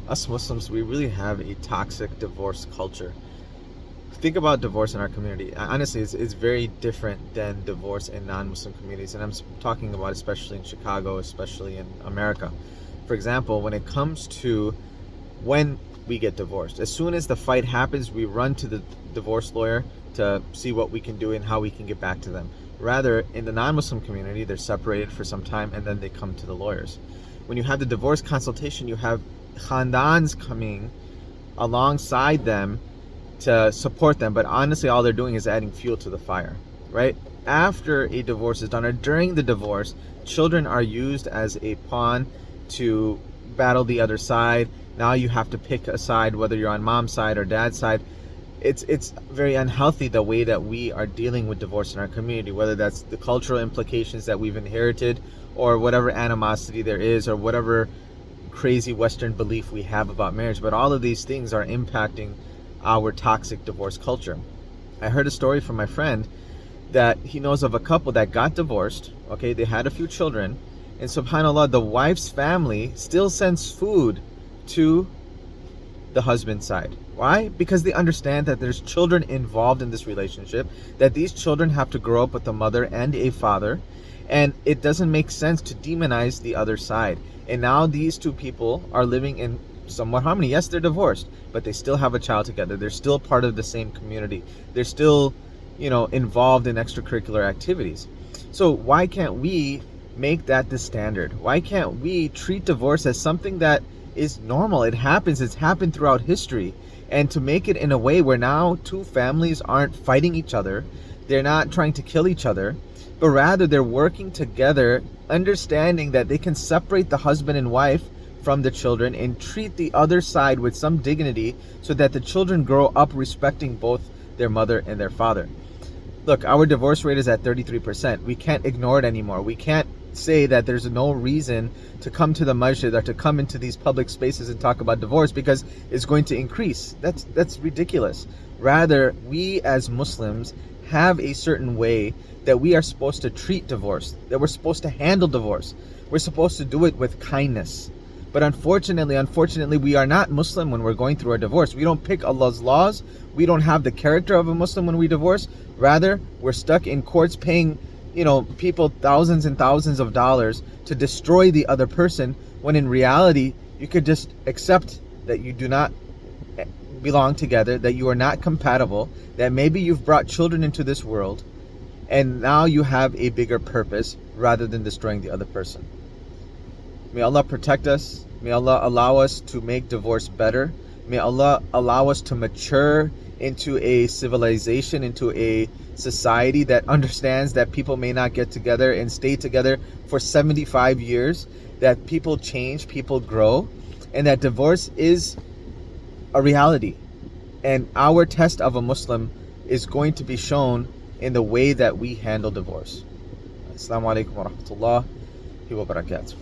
Us Muslims, we really have a toxic divorce culture. Think about divorce in our community. Honestly, it's very different than divorce in non-Muslim communities, and I'm talking about especially in Chicago, especially in America. For example, when it comes to when we get divorced, as soon as the fight happens, we run to the divorce lawyer to see what we can do and how we can get back to them. Rather, in the non-Muslim community, they're separated for some time and then they come to the lawyers. When you have the divorce consultation, you have khandans coming alongside them to support them, but honestly all they're doing is adding fuel to the fire, right? After a divorce is done, or during the divorce, children are used as a pawn to battle the other side. Now you have to pick a side, whether you're on mom's side or dad's side. It's very unhealthy the way that we are dealing with divorce in our community, whether that's the cultural implications that we've inherited or whatever animosity there is or whatever crazy Western belief we have about marriage. But all of these things are impacting our toxic divorce culture. I heard a story from my friend that he knows of a couple that got divorced. Okay, they had a few children, and subhanAllah, the wife's family still sends food to the husband's side. Why? Because they understand that there's children involved in this relationship, that these children have to grow up with a mother and a father, and it doesn't make sense to demonize the other side. And now these two people are living in somewhat harmony. Yes, they're divorced, but they still have a child together. They're still part of the same community. They're still, involved in extracurricular activities. So why can't we make that the standard? Why can't we treat divorce as something that is normal? It happens. It's happened throughout history. And to make it in a way where now two families aren't fighting each other, they're not trying to kill each other, but rather they're working together, understanding that they can separate the husband and wife from the children and treat the other side with some dignity so that the children grow up respecting both their mother and their father. Look, our divorce rate is at 33%. We can't ignore it anymore. We can't say that there's no reason to come to the masjid or to come into these public spaces and talk about divorce because it's going to increase. That's ridiculous. Rather, we as Muslims have a certain way that we are supposed to treat divorce, that we're supposed to handle divorce. We're supposed to do it with kindness. But unfortunately, we are not Muslim when we're going through our divorce. We don't pick Allah's laws. We don't have the character of a Muslim when we divorce. Rather, we're stuck in courts paying people thousands and thousands of dollars to destroy the other person, when in reality, you could just accept that you do not belong together, that you are not compatible, that maybe you've brought children into this world, and now you have a bigger purpose rather than destroying the other person. May Allah protect us. May Allah allow us to make divorce better. May Allah allow us to mature into a civilization, into a society that understands that people may not get together and stay together for 75 years, that people change, people grow, and that divorce is a reality. And our test of a Muslim is going to be shown in the way that we handle divorce. Assalamu alaikum wa rahmatullahi wa barakatuh.